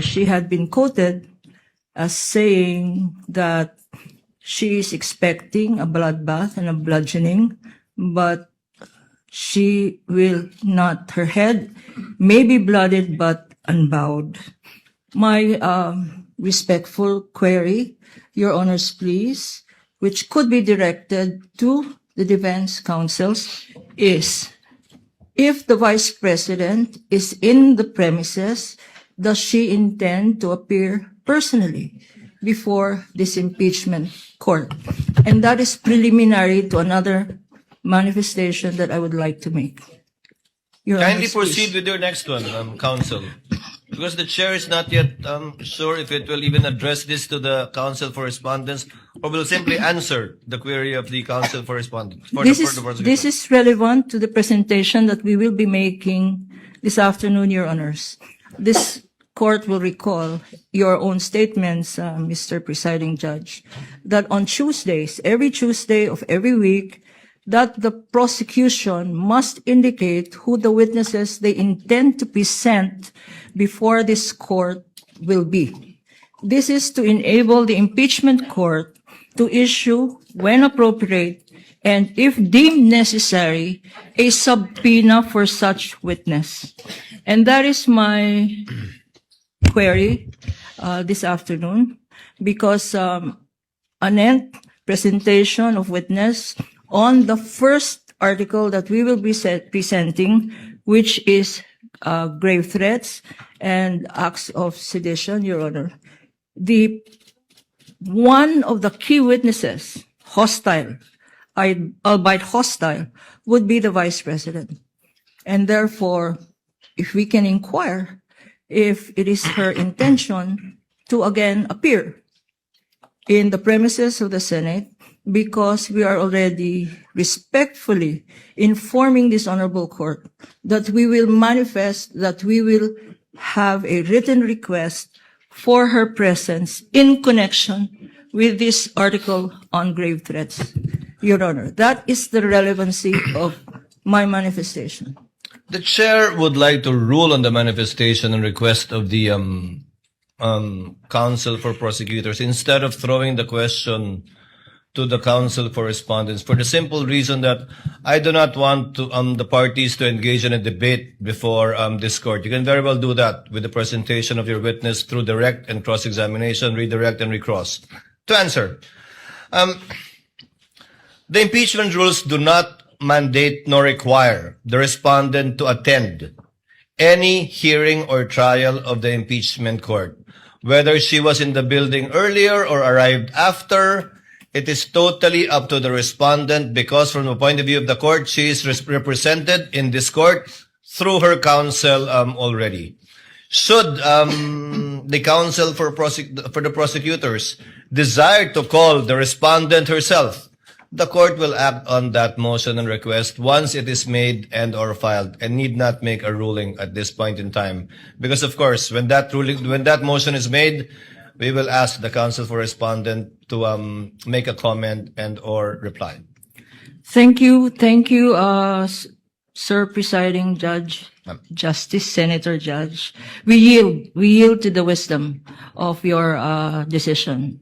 She had been quoted as saying that she is expecting a bloodbath and a bludgeoning, but she will not, her head may be blooded but unbowed. My respectful query, Your Honors, please, which could be directed to the defense counsels, is if the Vice President is in the premises, does she intend to appear personally before this impeachment court? And that is preliminary to another manifestation that I would like to make. Your Kindly Honors, please. proceed with your next one, counsel. Because the chair is not yet sure if it will even address this to the counsel for respondents or will simply answer the query of the counsel for respondents. This is relevant to the presentation that we will be making this afternoon, Your Honors. This court will recall your own statements, Mr. Presiding Judge, that on Tuesdays, every Tuesday of every week, that the prosecution must indicate who the witnesses they intend to present before this court will be. This is to enable the impeachment court to issue, when appropriate, and if deemed necessary, a subpoena for such witness. And that is my query this afternoon, because an presentation of witness on the first article that we will be presenting, which is grave threats and acts of sedition, Your Honor. One of the key witnesses, hostile, albeit hostile, would be the Vice President. And therefore, if we can inquire if it is her intention to again appear in the premises of the Senate, because we are already respectfully informing this honorable court that we will manifest, that we will have a written request for her presence in connection with this article on grave threats. Your Honor, that is the relevancy of my manifestation. The chair would like to rule on the manifestation and request of the counsel for prosecutors instead of throwing the question to the counsel for respondents, for the simple reason that I do not want to the parties to engage in a debate before this court. You can very well do that with the presentation of your witness through direct and cross-examination, redirect and recross. To answer, the impeachment rules do not mandate nor require the respondent to attend any hearing or trial of the impeachment court. Whether she was in the building earlier or arrived after, it is totally up to the respondent, because from the point of view of the court, she is represented in this court through her counsel already. Should the counsel for the prosecutors desire to call the respondent herself, the court will act on that motion and request once it is made and or filed, and need not make a ruling at this point in time. Because of course, when that motion is made, we will ask the counsel for respondent to make a comment and or reply. Thank you, Sir Presiding Judge, Justice, Senator Judge. We yield to the wisdom of your decision.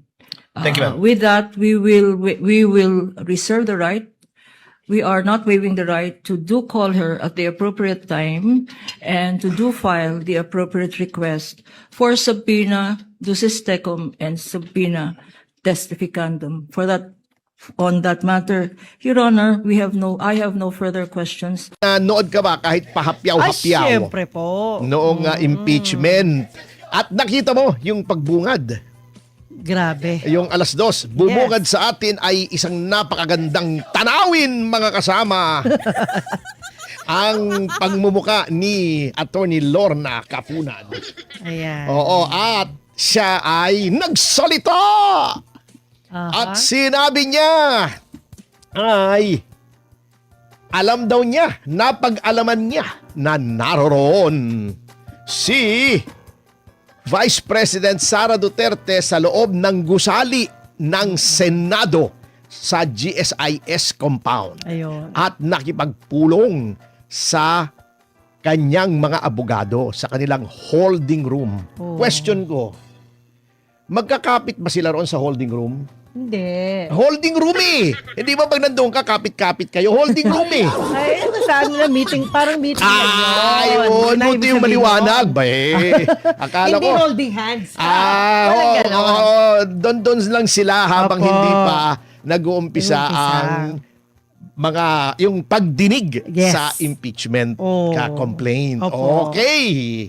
Thank you, ma'am. With that, we will reserve the right. We are not waiving the right to do call her at the appropriate time and to do file the appropriate request for subpoena ducis tecum and subpoena testificandum. On that matter, Your Honor, I have no further questions. Nood ka ba kahit pahapyaw-hapyaw? Ay, syempre po. Noong impeachment. At nakita mo yung pagbungad. Grabe. Yung 2:00, bumungad sa atin ay isang napakagandang tanawin, mga kasama. Ang pagmumuka ni Attorney Lorna Capunan. Ayan. Oo, at siya ay nagsalita. At sinabi niya ay alam daw niya, napag-alaman niya na naroroon si Vice President Sara Duterte sa loob ng gusali ng Senado sa GSIS compound. Ayun. At nakipagpulong sa kanyang mga abogado sa kanilang holding room. Oh. Question ko, magkakapit ba sila roon sa holding room? Hindi. Holding room eh! Hindi ba pag nandoon ka, kapit-kapit kayo? Holding room eh! Ay, ano saan na meeting? Parang meeting lang Ayun, Yun ang buti ibig yung sabihin maliwanag nun. ba eh. Akala Hindi ko. holding hands. Ah, Walang oo, ganon. oo. Doon lang sila habang Opo. hindi pa nag-uumpisa Nag-uumpisa. ang yung pagdinig Yes. sa impeachment Oh. complaint. Opo. Okay.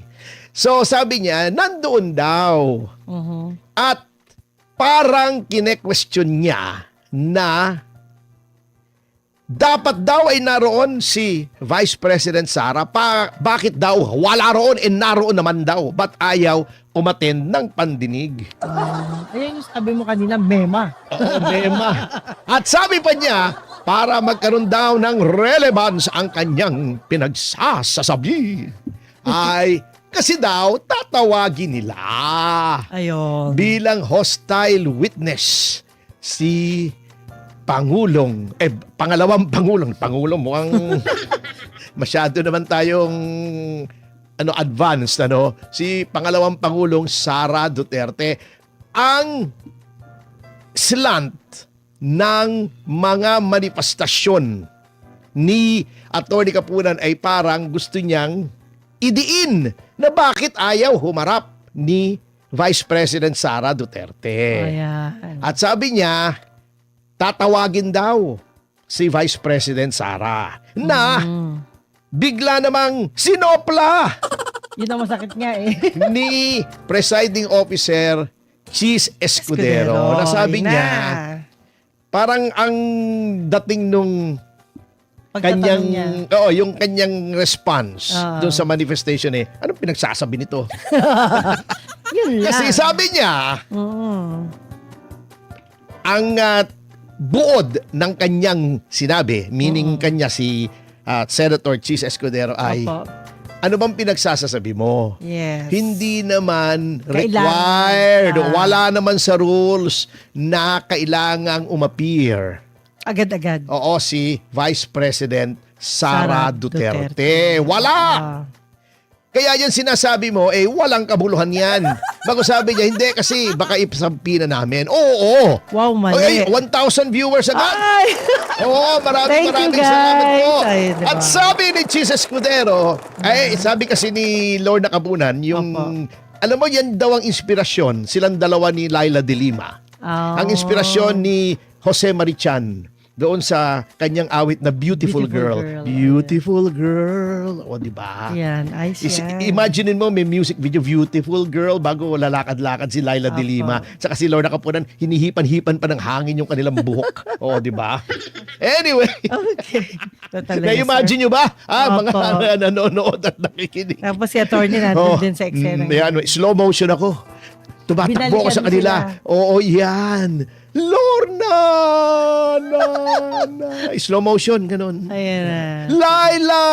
So sabi niya, nandoon daw. Mhm. At parang kine-question niya na dapat daw ay naroon si Vice President Sara. Bakit daw wala roon naroon naman daw? Ba't ayaw umattend ng pandinig? Ayun yung sabi mo kanina, mema. Oo, Mema. At sabi pa niya, para magkaroon daw ng relevance ang kanyang pinagsasasabi, ay kasi daw tatawagin nila Ayun. bilang hostile witness si pangalawang Pangulong mukhang masyado naman tayong advanced si pangalawang Pangulong Sara Duterte. Ang slant ng mga manifestasyon ni Atty. Kapunan ay parang gusto niyang idiin na bakit ayaw humarap ni Vice President Sara Duterte. Ayan. At sabi niya, tatawagin daw si Vice President Sara na bigla namang sinopla Yun ang masakit nga eh. ni Presiding Officer Cheese Escudero. Nasabi Yun na. niya, parang ang dating nung Pagtatanong niya. yung kanyang response doon sa manifestation anong pinagsasabi nito? Yun lang. Kasi sabi niya, Mm. ang buod ng kanyang sinabi, meaning kanya si Senator Cheese Escudero ay, Opo. ano bang pinagsasasabi mo? Yes. Hindi naman Kailangan required. pa. Wala naman sa rules na kailangang umappear. Agad-agad. Oo, si Vice President Sara Sara Duterte. Duterte. Wala! Ah. Kaya yan sinasabi mo, walang kabuluhan yan. Bago sabi niya, hindi kasi baka ipasampi na namin. Oo! Wow, mali. Okay, 1,000 viewers agad. Ay! Oo, Thank you, maraming salamat guys. po. Ay, diba? At sabi ni Cheese Escudero, sabi kasi ni Lord Nakabunan, yung, Opo. alam mo, yan daw ang inspirasyon, silang dalawa ni Laila de Lima. Oh. Ang inspirasyon ni Jose Marichan doon sa kanyang awit na Beautiful Girl. Beautiful Girl. Beautiful Girl. O, di ba? Yan, ayos yan. Imaginein mo, may music video, Beautiful Girl, bago lalakad-lakad si Laila de Apo. Lima. Saka si Lorna Kapunan, hinihipan-hipan pa ng hangin yung kanilang buhok. O, di ba? Anyway, Okay. Totally, na-imagine nyo ba? Mga Apo. nanonood at nakikinig. Tapos si attorney natin din sa eksena. Yan, slow motion ako. Tumatakbo ako sa Binalikan kanila. sila. Oo, yan. Lorna! Slow motion, ganun. Ayan na. Laila!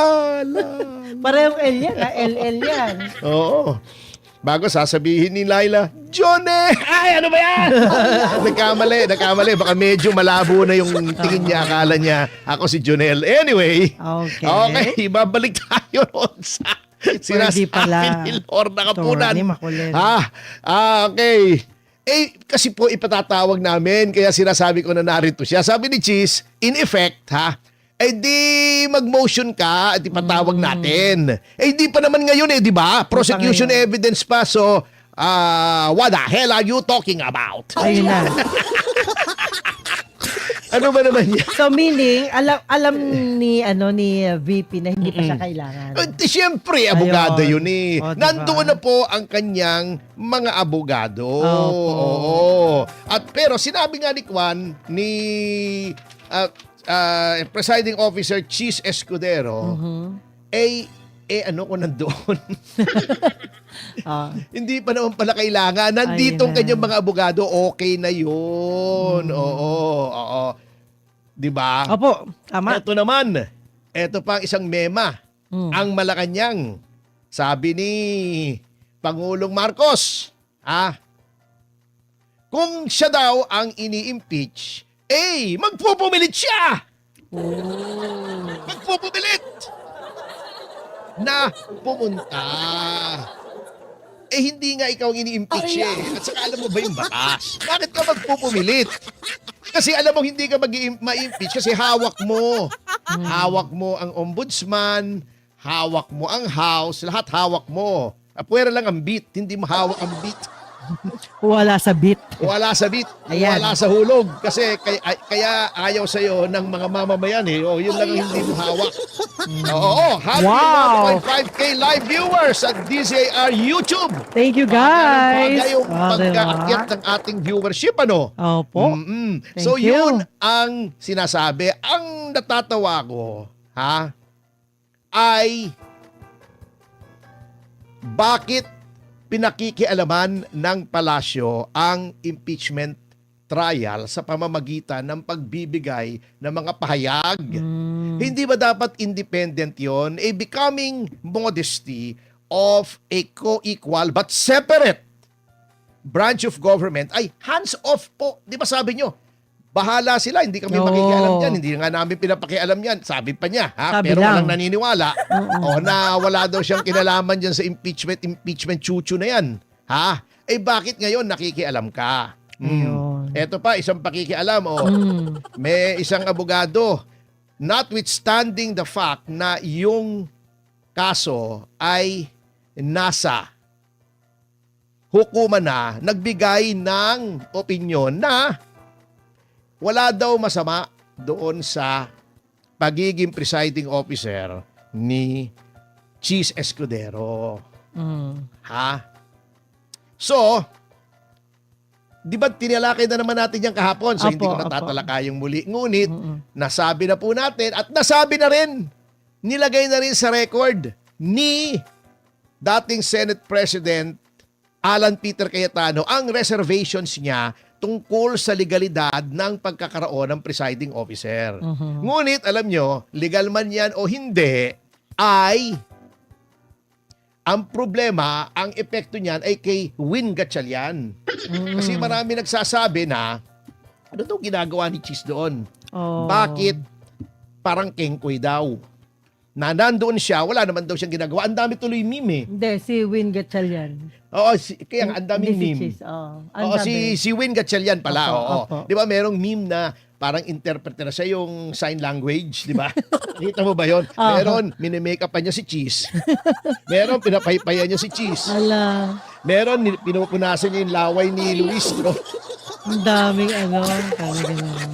Parehong L yan, LL yan. Oo. Bago sasabihin ni Laila, Johnny! Ay, ano ba yan? nagkamali. Baka medyo malabo na yung tingin niya. Akala niya, ako si Jonel. Anyway, Okay. ibabalik tayo ron sa sinasabi pala. ni Lorna Kapunan. Attorney makulit. Okay. Kasi po ipatatawag namin, kaya sinasabi ko na narito siya. Sabi ni Cheese, in effect, di mag-motion ka at ipatawag natin. Di pa naman ngayon di ba? Prosecution ngayon. evidence pa, so, what the hell are you talking about? Ayun na. Ano ba naman yan? So meaning, alam ni VP na hindi pa siya kailangan. Siyempre, abogado Ayun. yun O, diba? Nandoon na po ang kanyang mga abogado. Opo. Oo. Pero sinabi nga ni Kwan, ni Presiding Officer Cheese Escudero, ano ko nandoon? Hindi pa naman pala kailangan. Nandito ang Ayun na. kanyang mga abogado, okay na yun. Oo. Di ba? Opo, tama. Ito naman, ito pang isang mema. Ang Malacanang. Sabi ni Pangulong Marcos, kung siya daw ang ini-impeach, magpupumilit siya! Magpupumilit! na pumunta. Eh, hindi nga ikaw ang ini-impeach eh. At saka alam mo ba yung batas? Bakit ka magpupumilit? Kasi alam mo, hindi ka ma-impeach kasi hawak mo. Hawak mo ang ombudsman, hawak mo ang house, lahat hawak mo. Pwera lang ang beat, hindi mo hawak ang beat. Wala sa bit. Wala sa beat, Ayan. wala sa hulog. Kasi kaya ayaw sa'yo ng mga mamamayan eh. O, yun lang ang hindi mo hawak. Oo, happy Wow. 1.5K live viewers at DZAR YouTube. Thank you, Bagay guys. yung Ah, pagkaakyat diba? ng ating viewership, ano? Opo. Mm-mm. So Thank you. yun ang sinasabi. Ang natatawa ko, ay bakit pinakikialaman ng palasyo ang impeachment trial sa pamamagitan ng pagbibigay ng mga pahayag. Hindi ba dapat independent yon? A becoming modesty of a co-equal but separate branch of government ay hands-off po. Di ba sabi nyo? Bahala sila, hindi kami Oo. makikialam dyan. Hindi nga namin pinapakialam yan. Sabi pa niya, Sabi pero lang. walang naniniwala. Na wala daw siyang kinalaman dyan sa impeachment chuchu na yan. Eh bakit ngayon nakikialam ka? Ayun. Eto pa, isang pakikialam. May isang abogado, notwithstanding the fact na yung kaso ay nasa hukuman na, nagbigay ng opinyon na wala daw masama doon sa pagiging presiding officer ni Cheese Escudero. So, di ba tinalakay na naman natin yan kahapon? So, hindi ko Apo, na apo. tatalakayang muli. Ngunit, nasabi na po natin at nasabi na rin, nilagay na rin sa record ni dating Senate President Alan Peter Cayetano ang reservations niya tungkol sa legalidad ng pagkakaroon ng presiding officer. Ngunit, alam nyo, legal man yan o hindi, ay ang problema, ang epekto niyan ay kay Win Gatchalian. Kasi marami nagsasabi na, ano daw ginagawa ni Cheese doon? Oh. Bakit parang kengkoy daw? Na nandoon siya, wala naman daw siyang ginagawa. Ang dami tuloy meme eh. Hindi, si Win Gatchalian. Oo, kaya nga, ang daming Hindi si meme. Cheese, ang Oo, dami. si Win Gatchalian pala. Opo, Oo. opo. Di ba merong meme na parang interpreter na siya yung sign language, di ba? Nakita mo ba yun? Aha. Meron, minimakeup pa niya si Cheese. Meron, pinapaypayan niya si Cheese. Ala, Meron, pinupunasan niya yung laway ni Luis. No? ang daming talaga naman.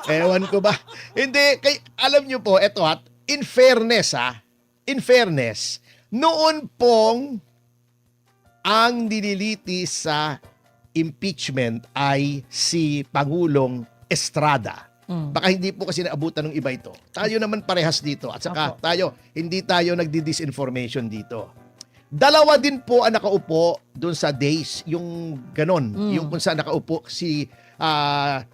Ewan ko ba? Hindi, alam niyo po, eto in fairness noon pong ang nililiti sa impeachment ay si Pangulong Estrada. Baka hindi po kasi naabutan ng iba ito. Tayo naman parehas dito. At saka hindi tayo nagdi-disinformation dito. Dalawa din po ang nakaupo doon sa days, yung ganon. Yung kung saan nakaupo si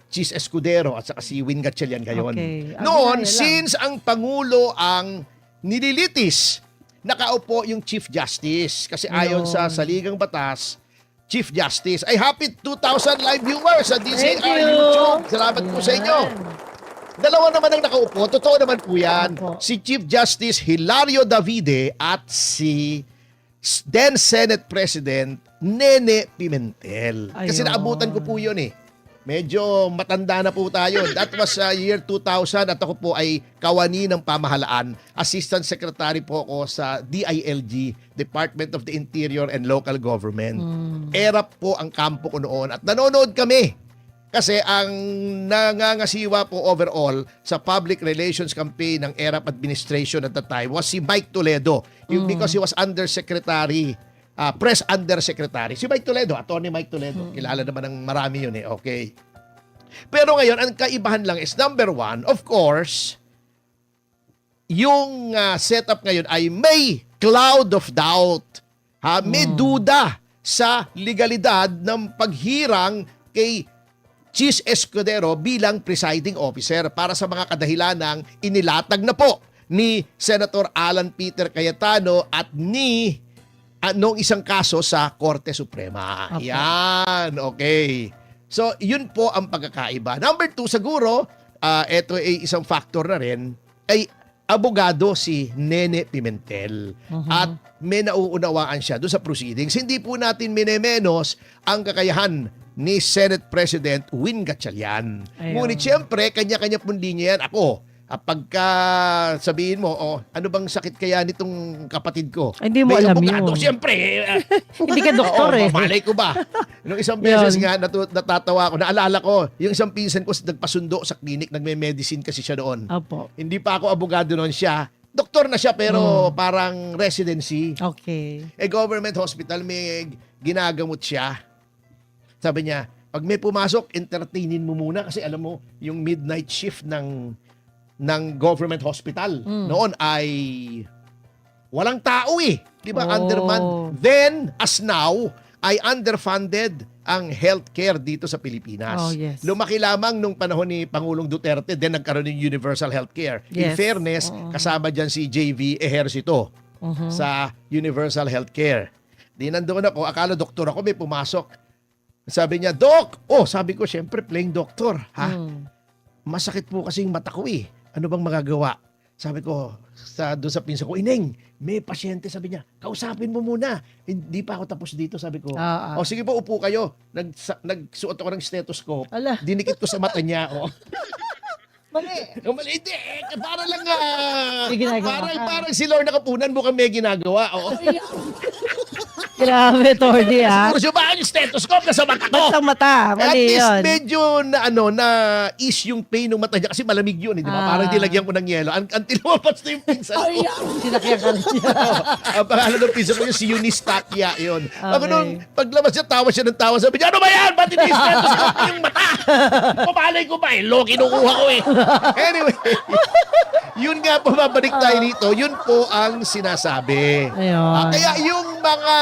Cheese Escudero at saka si Win Gatchalian gayon. Okay. Noon, Yun lang. since ang Pangulo ang nililitis, nakaupo yung Chief Justice. Kasi ayon sa saligang batas, Chief Justice. Ay happy 2,000 live viewers sa Thank DZR you. YouTube. Salamat po sa inyo. Dalawa naman ang nakaupo. Totoo naman po yan. Opo. Si Chief Justice Hilario Davide at si then Senate President Nene Pimentel. Kasi Ayun. naabutan ko po yun eh. Medyo matanda na po tayo. That was year 2000 at ako po ay kawani ng pamahalaan. Assistant Secretary po ako sa DILG, Department of the Interior and Local Government. ERAP po ang kampo ko noon at nanonood kami. Kasi ang nangangasiwa po overall sa public relations campaign ng ERAP administration at the time was si Mike Toledo. Because he was undersecretary, press undersecretary. Si Mike Toledo, Attorney Mike Toledo. Kilala naman ng marami yun eh. Okay. Pero ngayon, ang kaibahan lang is number one, of course, yung setup ngayon ay may cloud of doubt. May duda sa legalidad ng paghirang kay Cheese Escudero bilang presiding officer para sa mga kadahilanang inilatag na po ni Senator Alan Peter Cayetano at ni nung isang kaso sa Korte Suprema. Apo. Yan, okay. So, yun po ang pagkakaiba. Number two, siguro, ito ay isang factor na rin, ay abogado si Nene Pimentel. At may nauunawaan siya doon sa proceedings. Hindi po natin minemenos ang kakayahan ni Senate President Win Gatchalian. Ayun. Ngunit siyempre, kanya-kanya pong linya yan. Ako, pagka sabihin mo, ano bang sakit kaya nitong kapatid ko? Hindi mo May alam abogado, yun. siyempre. Hindi ka doktor Oo, eh. malay ko ba? Nung isang beses Yun. nga, natatawa ko, naalala ko, yung isang pinsan ko nagpasundo sa clinic, nagme-medicine kasi siya doon. Opo. Hindi pa ako abogado noon siya. Doktor na siya pero parang residency. Okay. Government hospital, may ginagamot siya. Sabi niya, pag may pumasok, entertainin mo muna kasi alam mo, yung midnight shift ng government hospital noon ay walang tao eh. Di ba? Oh. Undermanned. Then, as now, ay underfunded ang healthcare dito sa Pilipinas. Oh, yes. Lumaki lamang nung panahon ni Pangulong Duterte, then nagkaroon ng universal healthcare. In Yes. fairness, kasama dyan si JV Ejercito sa universal healthcare. Di nandoon ako, akala doktor ako, may pumasok. Sabi niya, Doc! Oh, sabi ko, syempre, playing doctor. Ha? Masakit po kasi yung mata ko eh. Ano bang magagawa? Sabi ko, doon sa pinsa ko, Ineng, may pasyente, sabi niya, kausapin mo muna. Hindi pa ako tapos dito, sabi ko. O sige po, upo kayo. Nagsuot ako ng stethoscope. Ala. Dinikit ko sa mata niya. Mali. Mali, hindi. Para lang May ginagawa ka. parang si Lord nakapunan, mukhang may ginagawa. Grabe, Tordy ah. Siguro siya ba yung stethoscope na sa mata ko? Basta mata. At Mali least yun. medyo na ease yung pain ng mata niya kasi malamig yun, eh, di ba? Parang dilagyan ko ng yelo. Until lumabas na yung pinsan ko. Sinakyan ka rin niya. Ang pangalan ng pinsan ko yun, si Eunice Takia yun. Ako Okay. nung paglabas niya, tawa siya ng tawa. Sabi niya, ano ba yan? Ba't hindi stethoscope yung mata? Kumalay ko ba? Lo, kinukuha ko eh. Anyway, yun nga po, babalik tayo dito. Yun po ang sinasabi. Ayun. Kaya yung mga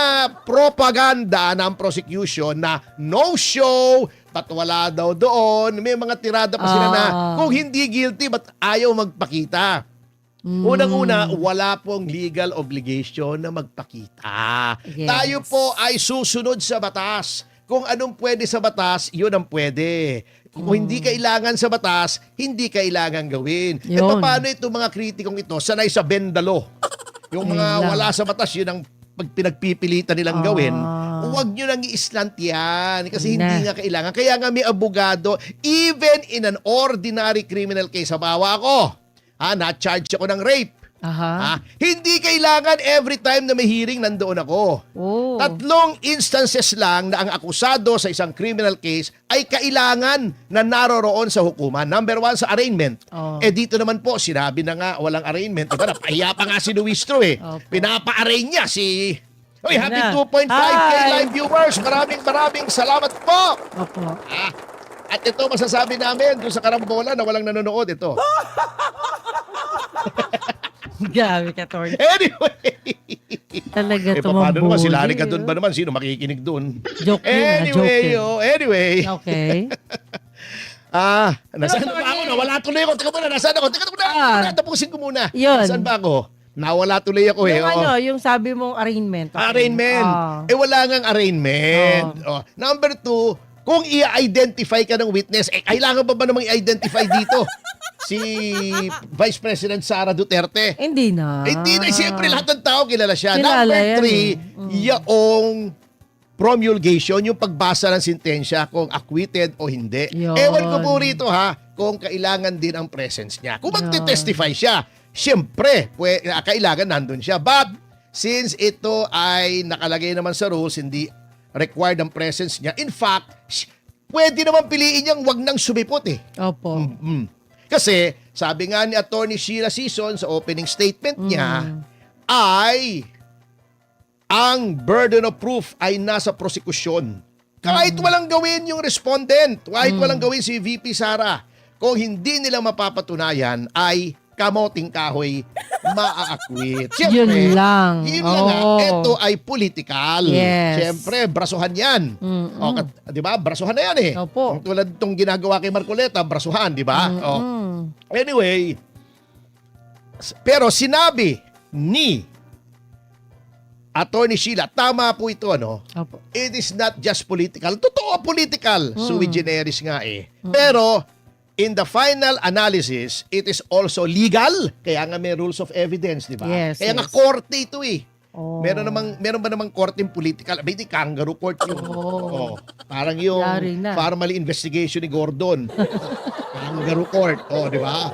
propaganda ng prosecution na no show, ba't wala daw doon, may mga tirada pa sila na kung hindi guilty, ba't ayaw magpakita? Unang-una, wala pong legal obligation na magpakita. Yes. Tayo po ay susunod sa batas. Kung anong pwede sa batas, yun ang pwede. Kung hindi kailangan sa batas, hindi kailangan gawin. E Yun. paano itong mga kritikong ito? Sanay sa bendalo. Yung mga Ayun lang. wala sa batas, yun ang pag pinagpipilitan nilang gawin, huwag nyo nang i-slant yan kasi hindi nga kailangan. Kaya nga may abogado, even in an ordinary criminal case, habawa ako, na-charge ako ng rape. Hindi kailangan every time na may hearing nandoon ako. Oh. 3 instances lang na ang akusado sa isang criminal case ay kailangan na naroroon sa hukuman. Number 1, sa arraignment. Dito naman po, sinabi na nga walang arraignment. Diba, napahiya pa nga si Luistro eh. Opo. Pinapa-arraign niya si... Hoy, happy Na. 2.5K Hi. live viewers. Maraming salamat po. Opo. At ito masasabi namin doon sa karambola na walang nanonood ito. Grabe ka, Tordy. Anyway. Talaga Paano naman? Si Larry tumambuli. ka doon ba naman? Sino makikinig doon? Joke yun, joke yun. Anyway. Okay. Nasaan na ba ako? Nawala tuloy ako. Teka muna, nasaan ako? Teka muna, tapusin ko muna. Yun. Nasaan ba ako? Nawala tuloy ako eh. Yung Oo. yung sabi mong arraignment. Okay. Arraignment. Wala ngang arraignment. Number 2, kung i-identify ka ng witness, kailangan ba namang i-identify dito? Si Vice President Sara Duterte. Hindi na. Hindi na, siyempre lahat ng tao kilala siya. Kilala Number yan 3, yung promulgation, yung pagbasa ng sintensya kung acquitted o hindi. Yun. Ewan ko po rito kung kailangan din ang presence niya. Kung magte-testify siya, siyempre, kailangan nandun siya. But, since ito ay nakalagay naman sa rules, hindi required ang presence niya. In fact, pwede naman piliin niyang wag nang sumipot eh. Opo. Kasi, sabi nga ni Attorney Sheila Sison sa opening statement niya, ay ang burden of proof ay nasa prosekusyon. Kahit walang gawin yung respondent, kahit walang gawin si VP Sara, kung hindi nila mapapatunayan, ay kamoting kahoy maa-acquit. Siyempre, Yun lang. Yun lang nga, Oo. ito ay political. Yes. Siyempre, brasuhan yan. Di ba? Brasuhan na yan eh. Opo. Ang tulad itong ginagawa kay Marcoleta, brasuhan, di ba? Anyway, pero sinabi ni Attorney Sheila, tama po ito, no? Opo. It is not just political. Totoo, political. Sui generis nga eh. Pero, in the final analysis, it is also legal. Kaya nga may rules of evidence, di ba? Yes, Kaya nga yes. korte ito eh. Oh. Meron ba namang korteng political? Hindi, kangaroo court yun. Oh. Parang yung Yari na. family investigation ni Gordon. Kangaroo court. Oh, di ba?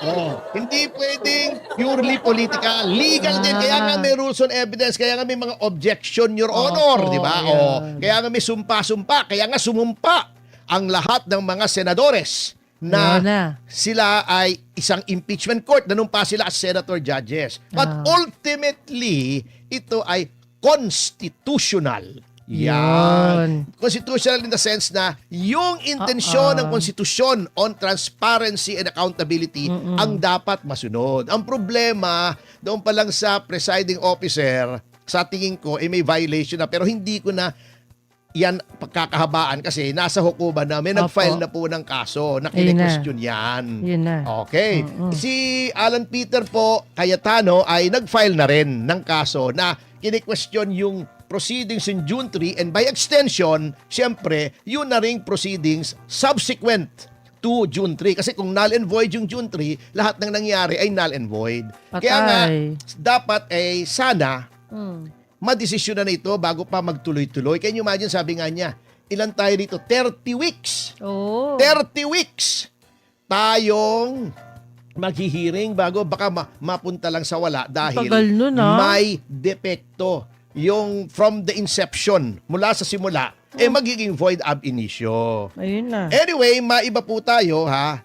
Oh. Hindi pwedeng purely political. Legal din. Kaya nga may rules on evidence. Kaya nga may mga objection, Your Honor. Di ba? Oh. Kaya nga may sumpa-sumpa. Kaya nga sumumpa ang lahat ng mga senadores na Yan na. sila ay isang impeachment court, nanumpa sila as senator judges. But ultimately, ito ay constitutional. Yan. Constitutional in the sense na yung intensyon ng konstitusyon on transparency and accountability ang dapat masunod. Ang problema, doon pa lang sa presiding officer, sa tingin ko, may violation na pero hindi ko na yan pagkakahabaan kasi nasa hukuman na may nag-file na po ng kaso na kine-question yan. Yun na. Okay. Si Alan Peter po Cayetano ay nag-file na rin ng kaso na kine-question yung proceedings in June 3 and by extension, siyempre, yun na ring proceedings subsequent to June 3. Kasi kung null and void yung June 3, lahat ng nangyari ay null and void. Patay. Kaya nga, dapat sana madesisyon na ito bago pa magtuloy-tuloy. Can you imagine, sabi nga niya, ilan tayo dito? 30 weeks. Oh. 30 weeks tayong maghihiring bago baka mapunta lang sa wala dahil Tagal nun, may depekto. Yung from the inception, mula sa simula, magiging void ab initio. Ayun na. Anyway, maiba po tayo ha.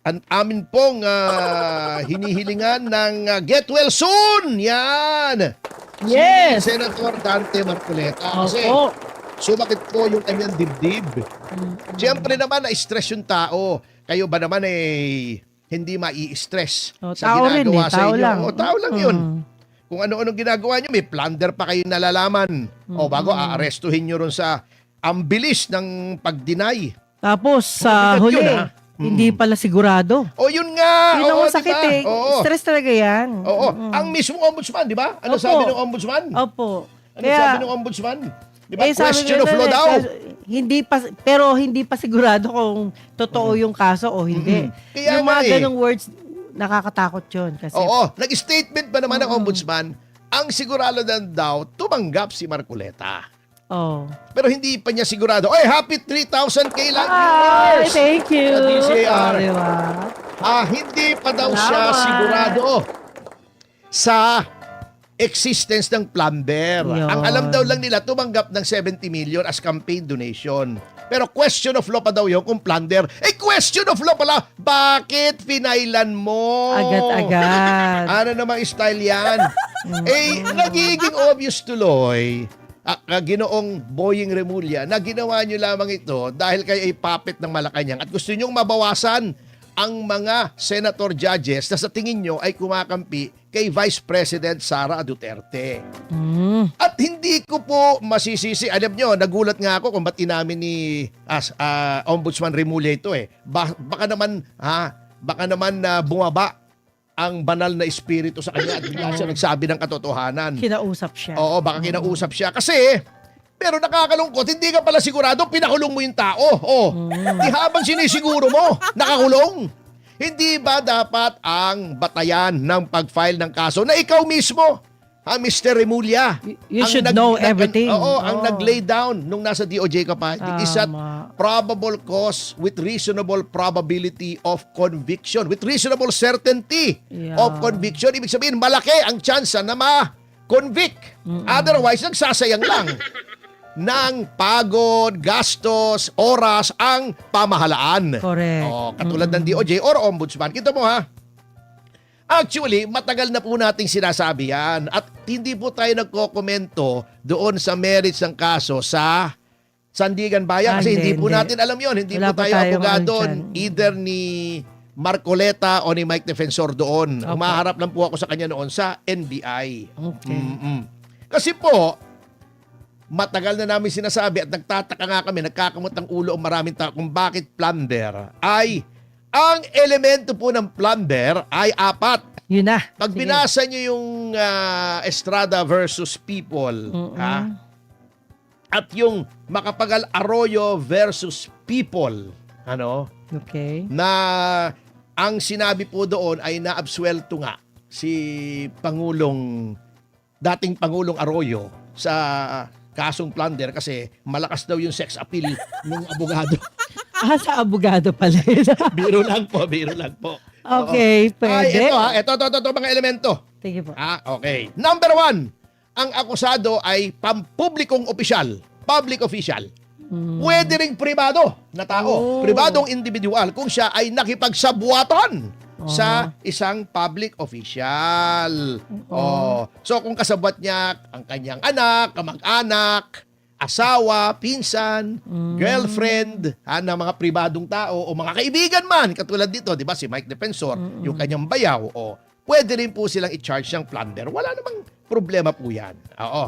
Ang amin pong hinihilingan ng get well soon. Yan. Yes. Si Senator Dante Marcoleta. Kasi Opo. sumakit po yung kanyang dibdib. Siyempre naman, na-stress yung tao. Kayo ba naman hindi mai-stress sa Tao rin ginagawa sa tao inyo? lang. Tao lang yun. Kung ano-anong ginagawa nyo, may plunder pa kayo nalalaman. O bago, aarestuhin nyo ron sa ang bilis ng pag-deny. Tapos sa Mabigat huli, yun, ha? hindi pala sigurado. O yun nga. Yun ang Oo, masakit diba? eh. Oo. Stress talaga yan. Oo. Ang mismong ombudsman, di ba? Ano Opo. sabi ng ombudsman? Opo. Ano sabi ng ombudsman? Di ba? sabi Question nga of nun law eh, daw. hindi pa sigurado kung totoo yung kaso o hindi. Kaya Yung nga mga eh. ganong words, nakakatakot yun. Kasi Oo. Nag-statement pa naman ng ombudsman, ang sigurado na daw, tumanggap si Marcoleta. Oh. Pero hindi pa niya sigurado. Oy, happy 3,000K lang Ay, viewers! thank you. Sa DCAR. Oh, diba? Hindi pa daw siya Salamat. sigurado sa existence ng plumber. Yun. Ang alam daw lang nila, tumanggap ng 70 million as campaign donation. Pero question of law pa daw yun kung plunder. Question of law pala, bakit pinailan mo? Agad-agad. Ano namang style yan? Nagiging obvious tuloy Ginoong Boying Remulla na ginawa nyo lamang ito dahil kayo ay puppet ng Malacanang at gusto nyong mabawasan ang mga senator judges na sa tingin nyo ay kumakampi kay Vice President Sara Duterte. At hindi ko po masisisi. Alam nyo, nagulat nga ako kung ba't inamin ni Ombudsman Remulla ito baka naman na bumaba ang banal na espiritu sa kanya at bigla siya nagsabi ng katotohanan. Kinausap siya. Oo, baka kinausap siya. Kasi, pero nakakalungkot, hindi ka pala sigurado, pinakulong mo yung tao. Di habang sinisiguro mo, nakakulong. Hindi ba dapat ang batayan ng pag-file ng kaso na ikaw mismo, Mr. Remulla, You should know everything. Ang nag-lay down nung nasa DOJ ka pa, is that Tama. probable cause with reasonable probability of conviction, with reasonable certainty of conviction. Ibig sabihin, malaki ang tsansa na ma-convict. Otherwise, nagsasayang lang ng pagod, gastos, oras ang pamahalaan. Correct. Katulad ng DOJ or Ombudsman. Kita mo ha, actually, matagal na po nating sinasabi yan at hindi po tayo nagkokomento doon sa merits ng kaso sa Sandigan Bayan kasi hindi po natin alam yon. Hindi Wala po tayo pa tayong abogado ano dyan. either ni Marcoleta o ni Mike Defensor doon. Opo. Humaharap lang po ako sa kanya noon sa NBI. Okay. Kasi po, matagal na namin sinasabi at nagtataka nga kami, nagkakamot ng ulo ang maraming tao kung bakit plunder ay ang elemento po ng plunder ay 4. Yun na. Pag Sige. binasa nyo yung Estrada versus People, at yung Macapagal Arroyo versus People, Okay. na ang sinabi po doon ay naabsuelto nga si dating Pangulong Arroyo sa kasong plunder kasi malakas daw yung sex appeal ng abogado. Sa abogado pala. Biro lang po. Okay, Oo. Ay, pwede. ito mga elemento. Sige po. Okay. Number 1, ang akusado ay pampublikong opisyal, public official. Pwede ring pribado na tao, Oh. pribadong individual kung siya ay nakipagsabuatan sa isang public official. So kung kasabwat niya ang kanyang anak, kamag-anak, asawa, pinsan, girlfriend, na mga pribadong tao o mga kaibigan man, katulad dito, di ba, si Mike Defensor, yung kanyang bayaw, pwede rin po silang i-charge ng plunder. Wala namang problema po yan. Oo.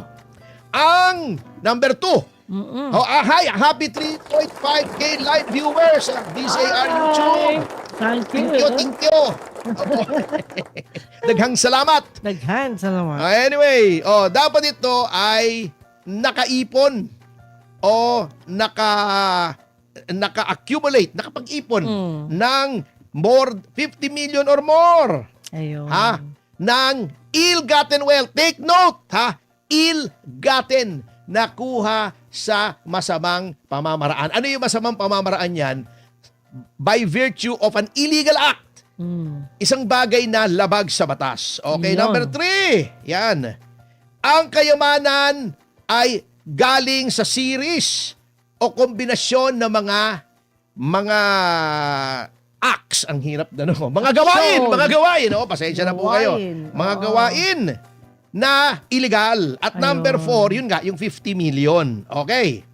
Ang number 2, hi, happy 3.5K live viewers sa DZR YouTube. Thank Thank you. you. Daghang salamat. Daghan, salamat. Anyway, dapat ito ay nakaipon o naka-accumulate, nakapag-ipon ng more 50 million or more. Ayun. Ng ill-gotten wealth. Take note, ill-gotten, nakuha sa masamang pamamaraan. Ano yung masamang pamamaraan yan? By virtue of an illegal act. Isang bagay na labag sa batas. Okay, Yun. number 3. Yan. Ang kayamanan ay galing sa series o kombinasyon ng mga acts. Ang hirap na Mga gawain. Pasensya na po kayo. Gawain. Mga gawain na illegal. At number 4, yun nga, yung 50 million. Okay.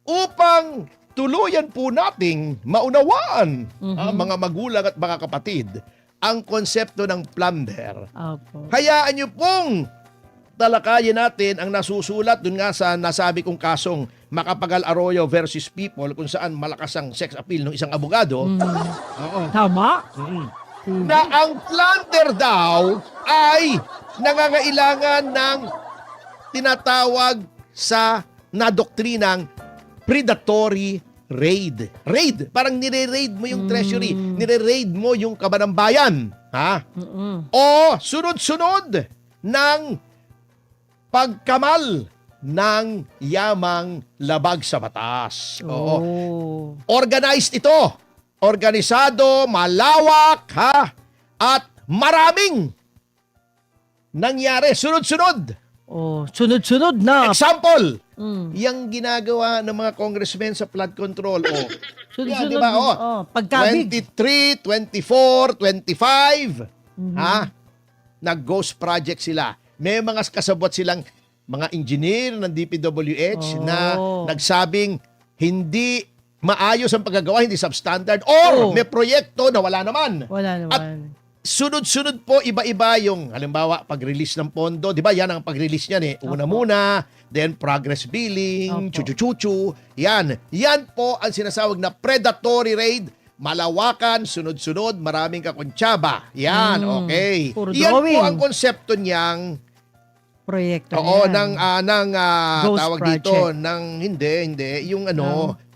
Upang tuluyan po nating maunawaan ang mga magulang at mga kapatid ang konsepto ng plunder. Opo. Hayaan niyo pong talakayin natin ang nasusulat dun nga sa nasabi kong kasong Macapagal Arroyo versus People kung saan malakas ang sex appeal ng isang abogado. Tama? Na ang plunder daw ay nangangailangan ng tinatawag na doktrinang predatory raid. Raid, parang nire-raid mo yung treasury, nire-raid mo yung kabanambayan, o sunod-sunod ng pagkamal ng yamang labag sa batas. Oo. Organized ito. Organisado, malawak, at maraming nangyari. Sunod-sunod. Sunod-sunod na. Example, yung ginagawa ng mga congressmen sa flood control. Sunod-sunod. Di ba? Pagkabig. 23, 24, 25. Nag-ghost project sila. May mga kasabot silang mga engineer ng DPWH na nagsabing hindi maayos ang paggagawa, hindi substandard, or may proyekto na wala naman. Wala naman. At sunod-sunod po, iba-iba yung, halimbawa, pag-release ng pondo. Di ba, yan ang pag-release niyan Una muna, then progress billing, chuchu-chuchu. Yan. Yan po ang sinasawag na predatory raid. Malawakan, sunod-sunod, maraming kakontsaba. Yan, okay. Puro Yan drawing. po ang konsepto niyang Proyekto ng Ghost tawag project. dito, hindi, yung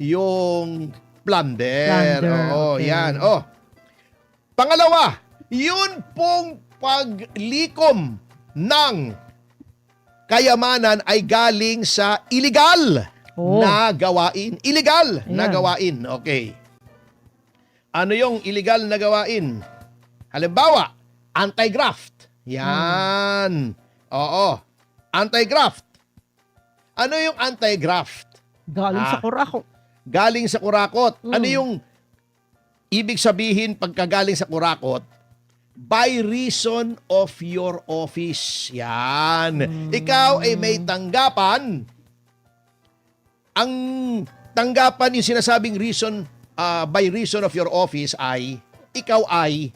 yung plunder. Yan. Pangalawa, yun pong paglikom ng kayamanan ay galing sa illegal na gawain. Illegal na Ayan. gawain. Okay. Ano yung illegal na gawain? Halimbawa, anti-graft. Yan. Anti-graft. Ano yung anti-graft? Galing sa kurako. Galing sa kurakot. Ano yung ibig sabihin pagkagaling sa kurakot? By reason of your office. Yan. Ikaw ay may tanggapan. Ang tanggapan yung sinasabing reason, by reason of your office ay, ikaw ay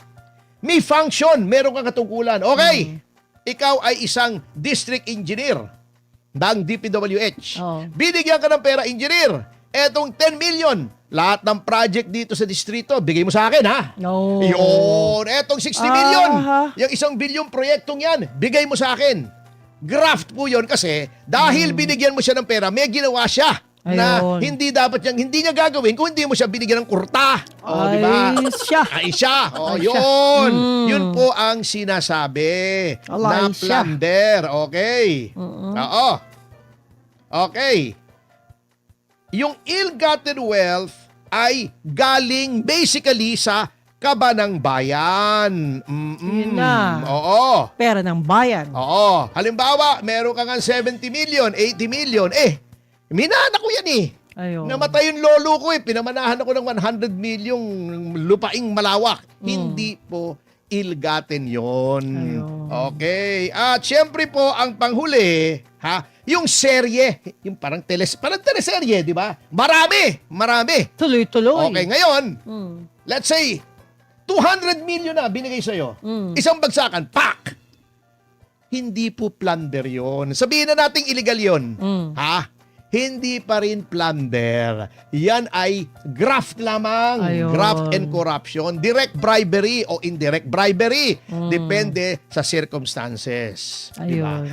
may function, meron kang katungkulan. Okay. Ikaw ay isang district engineer ng DPWH. Binigyan ka ng pera, engineer. Etong 10 million, lahat ng project dito sa distrito, bigay mo sa akin, No. Yun. Etong 60 million, yung 1 bilyong proyektong yan, bigay mo sa akin. Graft po yun kasi dahil binigyan mo siya ng pera, may ginawa siya. na Ayun. hindi niya gagawin kung hindi mo siya binigyan ng kurta. O, di ba? Ay, siya. Ay siya. O, Ay, siya. yun. Yun po ang sinasabi Ala, na ay siya. plunder. Okay. Oo. Okay. Yung ill-gotten wealth ay galing basically sa kaba ng bayan. Yun na. Oo. Pera ng bayan. Oo. Halimbawa, meron ka nga 70 million, 80 million. Minana ko yan eh. Ayun. Namatay yung lolo ko eh. Pinamanahan ako ng 100 million lupaing malawak. Hindi po ill-gotten yun. Ayun. Okay. At syempre po, ang panghuli, yung serye, yung parang teleserye, di ba? Marami. Tuloy-tuloy. Okay, ngayon, Mm. let's say, 200 million na binigay sa'yo. Isang bagsakan, pak! Hindi po plunder yon. Sabihin na nating illegal yon. Hindi pa rin plunder. Yan ay graft lamang. Ayun. Graft and corruption. Direct bribery o indirect bribery. Depende sa circumstances. Di ba? Ayun.